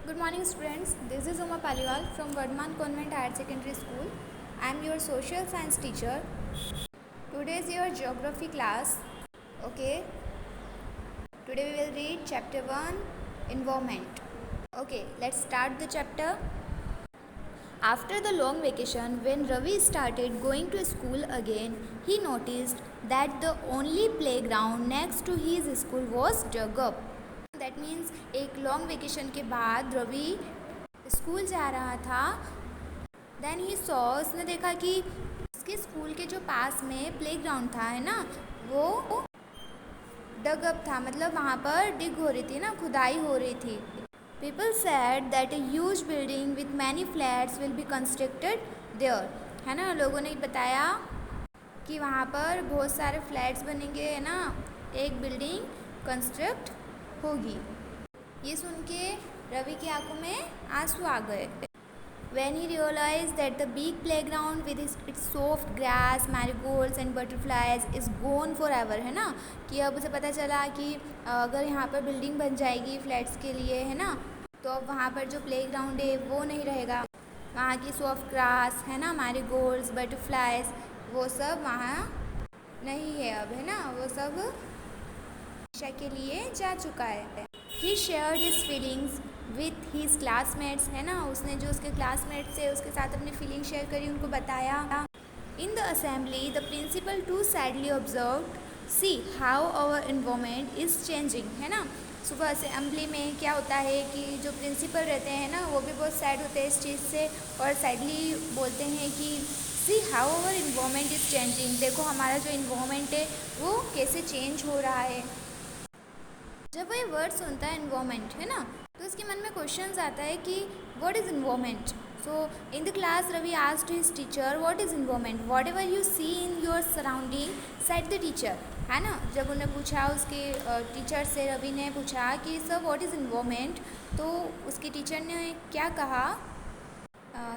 Good morning, students. This is Uma Paliwal from Vardhaman Convent Higher Secondary School. I am your social science teacher. Today is your geography class. Okay. Today we will read chapter 1, environment. Okay, let's start the chapter. After the long vacation, when Ravi started going to school again, he noticed that the only playground next to his school was dug up. That means एक long vacation के बाद Ravi school जा रहा था. Then he saw उसने देखा कि उसके स्कूल के जो पास में प्लेग्राउंड था है ना, वो डग अप था. मतलब वहाँ पर डिग हो रही थी ना, खुदाई हो रही थी. People said that a huge building with many flats will be constructed there. है ना, लोगों ने बताया कि वहाँ पर बहुत सारे फ्लैट्स बनेंगे है ना, एक बिल्डिंग कंस्ट्रक्ट होगी. ये सुन के रवि की आंखों में आंसू आ गए. When he realized that the big playground with its soft grass, marigolds and butterflies is gone forever, है ना, कि अब उसे पता चला कि अगर यहाँ पर बिल्डिंग बन जाएगी फ्लैट्स के लिए है ना, तो अब वहाँ पर जो प्लेग्राउंड है वो नहीं रहेगा. वहाँ की सॉफ्ट ग्रास है ना, मैरीगोल्ड्स, बटरफ्लाइज, वो सब वहाँ नहीं है अब, है ना, वो सब हमेशा के लिए जा चुका है. He shared his feelings with his classmates, है ना, उसने जो उसके क्लासमेट्स थे उसके साथ अपनी फीलिंग शेयर करी, उनको बताया. In the assembly, the principal too sadly observed, see how our environment is changing, है ना. सुबह असेंबली में क्या होता है कि जो प्रिंसिपल रहते हैं ना, वो भी बहुत सैड होते हैं इस चीज़ से और सैडली बोलते हैं कि see how our environment is changing. देखो हमारा जो इन्वायरमेंट है वो कैसे चेंज हो रहा है. जब वो ये वर्ड सुनता है इन्वायरमेंट है ना, तो उसके मन में क्वेश्चन आता है कि what is environment. So in the class Ravi asked his teacher what is environment. Whatever you see in your surrounding said the teacher, है ना. जब उन्हें पूछा उसके टीचर से, रवि ने पूछा कि सर व्हाट इज़ इन्वायरमेंट, तो उसके टीचर ने क्या कहा,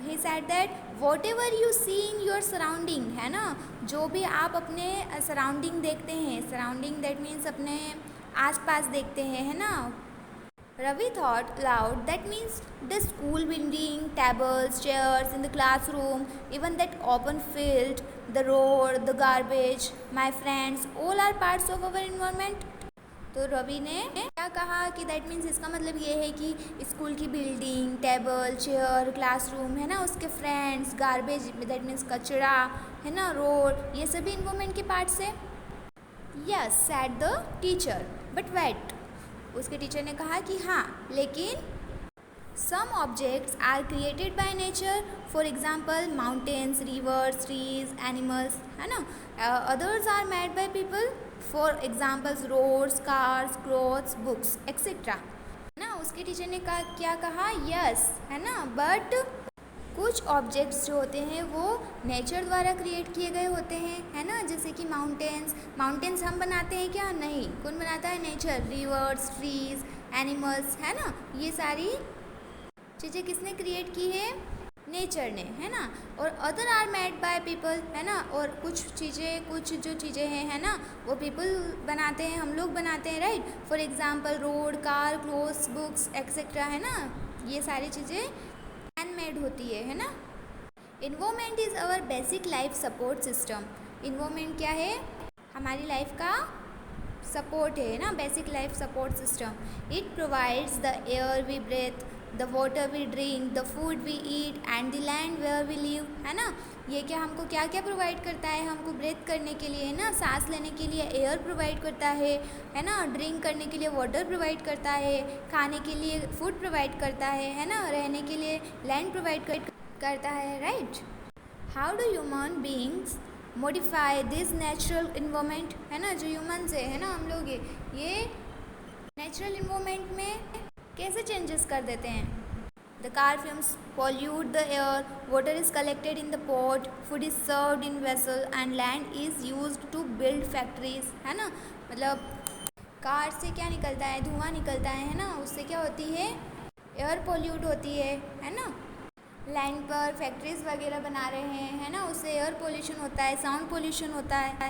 he said that whatever you see in your surrounding, है ना, जो भी आप अपने सराउंडिंग देखते हैं, सराउंडिंग दैट मीन्स अपने आसपास देखते हैं, है ना. Ravi thought loud that means the school building, tables, chairs in the classroom, even that open field, the road, the garbage, my friends, all are parts of our environment. तो रवि ने क्या कहा कि दैट मीन्स इसका मतलब ये है कि स्कूल की बिल्डिंग, टेबल, चेयर, क्लासरूम है ना, उसके फ्रेंड्स, गार्बेज दैट मीन्स कचरा है ना, रोड, ये सभी इन्वायरमेंट के पार्ट्स है. Yes said the teacher, but wait, उसके टीचर ने कहा कि हाँ लेकिन some objects are created by nature, for example mountains, rivers, trees, animals, है ना. Others are made by people, for examples roads, cars, clothes, books etcetera, है ना. उसके टीचर ने कहा, क्या कहा, यस है ना, बट कुछ ऑब्जेक्ट्स जो होते हैं वो नेचर द्वारा क्रिएट किए गए होते हैं, है ना. जैसे कि माउंटेन्स हम बनाते हैं क्या, नहीं, कौन बनाता है, नेचर. रिवर्स, ट्रीज, एनिमल्स, है ना, ये सारी चीज़ें किसने क्रिएट की है, नेचर ने, है ना. और other are made by people, है ना, और कुछ जो चीज़ें हैं है ना, वो पीपल बनाते हैं, हम लोग बनाते हैं, right. For example road, car, clothes, books etcetera, है ना, ये सारी चीज़ें मैन-मेड होती है ना. Environment is our basic life support system. Environment क्या है, हमारी लाइफ का सपोर्ट है ना, basic life support system. It provides the air we breathe, the water we drink, the food we eat and the land where we live, है ना. ये क्या हमको क्या क्या प्रोवाइड करता है, हमको ब्रेथ करने के लिए, है ना, सांस लेने के लिए एयर प्रोवाइड करता है ना, ड्रिंक करने के लिए वाटर प्रोवाइड करता है, खाने के लिए फूड प्रोवाइड करता है ना, रहने के लिए लैंड प्रोवाइड करता है, right. How do human beings modify this natural environment, है ना, जो ह्यूमन्स है ना, हम लोग ये नेचुरल इन्वायरमेंट में कैसे चेंजेस कर देते हैं. The car fumes pollute the air, water is collected in the pot, food is served in vessel and land is used to build factories, है ना. मतलब कार से क्या निकलता है, धुआं निकलता है ना, उससे क्या होती है, एयर पोल्यूट होती है ना. लैंड पर फैक्ट्रीज वगैरह बना रहे हैं, है ना, उससे एयर पोल्यूशन होता है, साउंड पोल्यूशन होता है.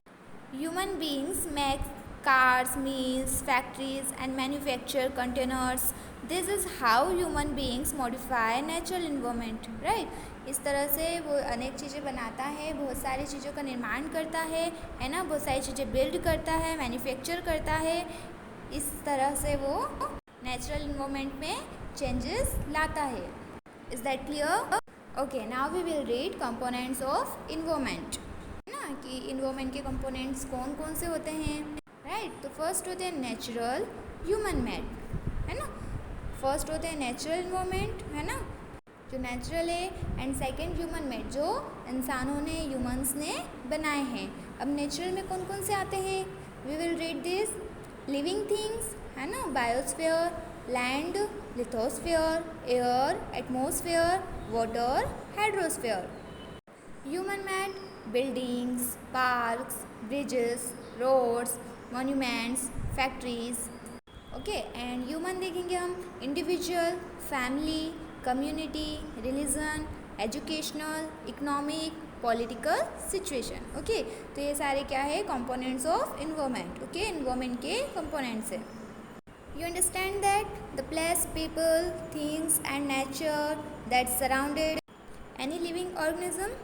Human beings make cars, mills, factories and manufacture containers, this is how human beings modify natural environment, right. इस तरह से वो अनेक चीज़ें बनाता है, बहुत सारी चीज़ों का निर्माण करता है ना, बहुत सारी चीज़ें बिल्ड करता है, मैन्युफैक्चर करता है। इस तरह से वो नेचुरल इन्वायरमेंट में चेंजेस लाता है। Is that clear? Okay, now we will read components of environment, है ना, कि इन्वायरमेंट के कंपोनेंट्स कौन कौन से होते हैं, राइट। तो फर्स्ट होते हैं नेचुरल, ह्यूमन मेड, है ना। फर्स्ट होते हैं नेचुरल इन्वायरमेंट, है ना, जो नेचुरल है, एंड सेकंड ह्यूमन मेड, जो इंसानों ने, ह्यूमंस ने बनाए हैं। अब नेचुरल में कौन कौन से आते हैं, we will read this. Living things, है ना, biosphere, land, lithosphere, air, atmosphere, water, hydrosphere. Human made, buildings, parks, bridges, roads, monuments, factories. Okay, and human देखेंगे हम individual, family, community, religion, educational, economic, political situation. Okay, तो ये सारे क्या है, components of environment. Okay, environment के components है। You understand that the place, people, things and nature that surrounded any living organism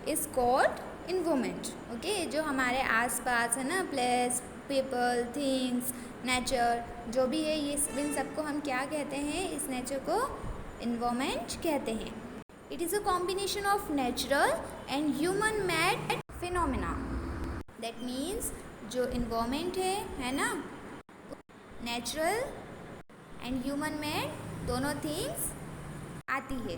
is called environment. Okay, जो हमारे आसपास है ना, प्लेस, पीपल, थिंग्स, नेचर, जो भी है, ये इन सबको हम क्या कहते हैं, इस नेचर को इन्वायरमेंट कहते हैं। It is a combination of natural and human made phenomena. That means जो इन्वायरमेंट है ना, नेचुरल एंड ह्यूमन मेड दोनों थिंग्स आती है।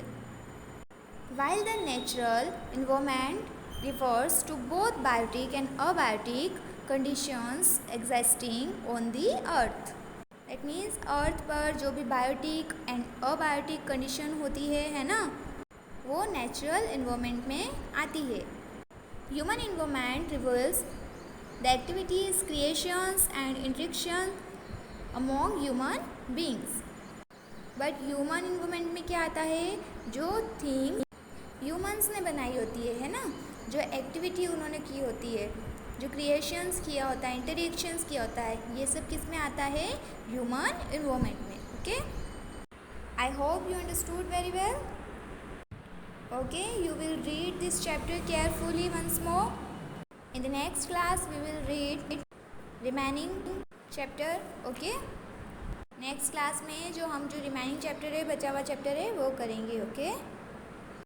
While the natural environment refers to both biotic and abiotic conditions existing on the earth. That means अर्थ पर जो भी biotic and abiotic condition होती है ना, वो नेचुरल इन्वायरमेंट में आती है। Human environment reveals the activities, creations and interaction among human beings. But human environment में क्या आता है, जो थिंग ह्यूमंस ने बनाई होती है ना, जो एक्टिविटी उन्होंने की होती है, जो क्रिएशंस किया होता है, इंटरेक्शंस किया होता है, ये सब किस में आता है, ह्यूमन इन्वायरमेंट में। Okay, I hope you understood very well. Okay, you will read this chapter carefully once more. In the next class we will read remaining chapter. Okay, next class में जो हम जो रिमेनिंग चैप्टर है, बचा हुआ chapter है, वो करेंगे। ओके।